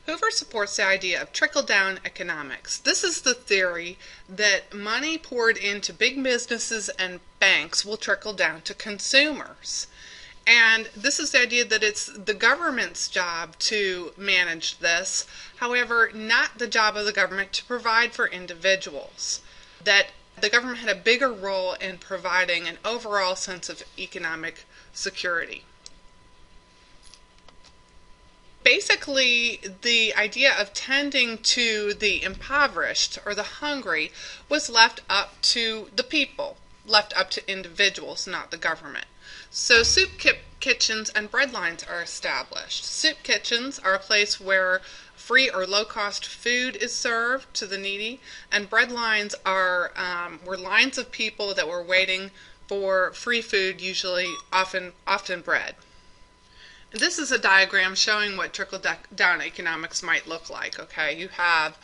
Hoover supports the idea of trickle-down economics. This is the theory that money poured into big businesses and banks will trickle down to consumers. And this is the idea that it's the government's job to manage this, however, not the job of the government to provide for individuals. That the government had a bigger role in providing an overall sense of economic security. Basically, the idea of tending to the impoverished or the hungry was left up to the people, left up to individuals, not the government. So soup kitchens and bread lines are established. Soup kitchens are a place where free or low-cost food is served to the needy, and bread lines are were lines of people that were waiting for free food, usually often bread. This is a diagram showing what trickle-down economics might look like. Okay, you have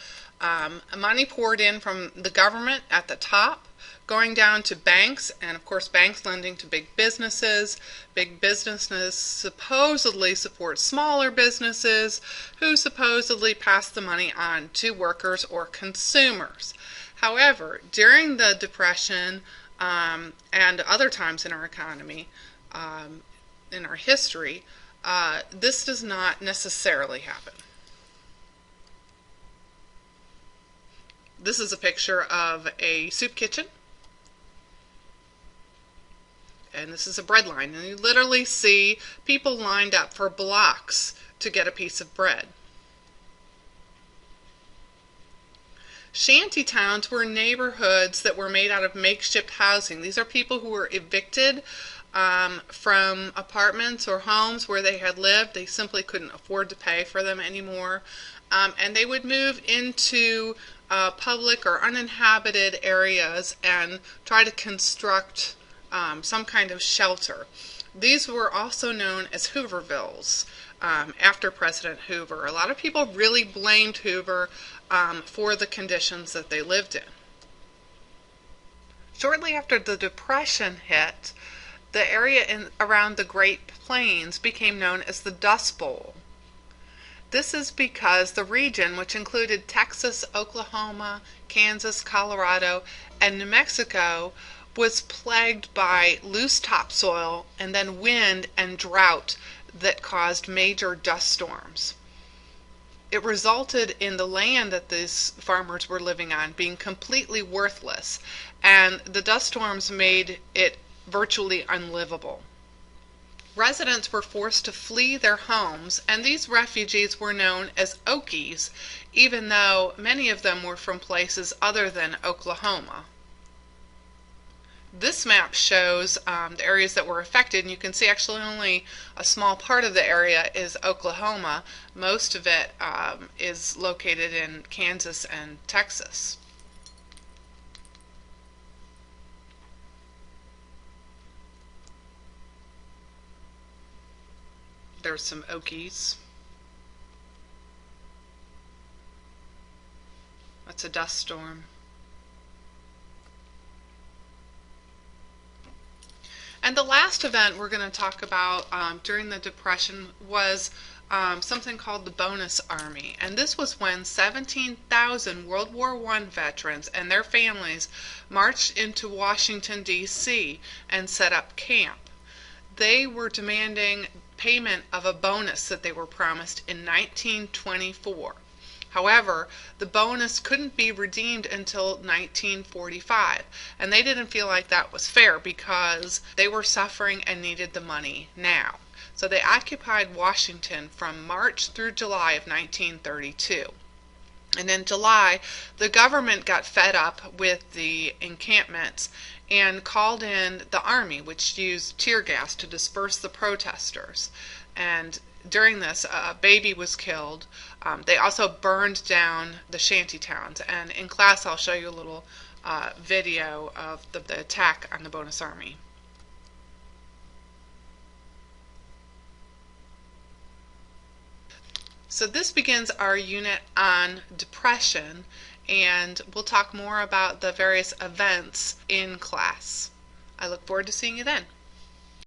money poured in from the government at the top, going down to banks, and of course banks lending to big businesses. Big businesses supposedly support smaller businesses, who supposedly pass the money on to workers or consumers. However, during the Depression and other times in our economy, in our history, this does not necessarily happen. This is a picture of a soup kitchen, and this is a bread line, and you literally see people lined up for blocks to get a piece of bread. Shanty towns were neighborhoods that were made out of makeshift housing. These are people who were evicted from apartments or homes where they had lived. They simply couldn't afford to pay for them anymore, and they would move into public or uninhabited areas and try to construct some kind of shelter. These were also known as Hoovervilles after President Hoover. A lot of people really blamed Hoover for the conditions that they lived in. Shortly after the Depression hit, the area around the Great Plains became known as the Dust Bowl. This is because the region, which included Texas, Oklahoma, Kansas, Colorado, and New Mexico, was plagued by loose topsoil and then wind and drought that caused major dust storms. It resulted in the land that these farmers were living on being completely worthless, and the dust storms made it virtually unlivable. Residents were forced to flee their homes, and these refugees were known as Okies, even though many of them were from places other than Oklahoma. This map shows the areas that were affected, and you can see actually only a small part of the area is Oklahoma. Most of it is located in Kansas and Texas. There's some Okies. That's a dust storm. And the last event we're going to talk about during the Depression was something called the Bonus Army. And this was when 17,000 World War I veterans and their families marched into Washington, D.C. and set up camp. They were demanding payment of a bonus that they were promised in 1924. However, the bonus couldn't be redeemed until 1945, and they didn't feel like that was fair because they were suffering and needed the money now. So they occupied Washington from March through July of 1932. And in July, the government got fed up with the encampments and called in the army, which used tear gas to disperse the protesters. And during this, a baby was killed. They also burned down the shanty towns. And in class, I'll show you a little video of the attack on the Bonus Army. So this begins our unit on depression, and we'll talk more about the various events in class. I look forward to seeing you then.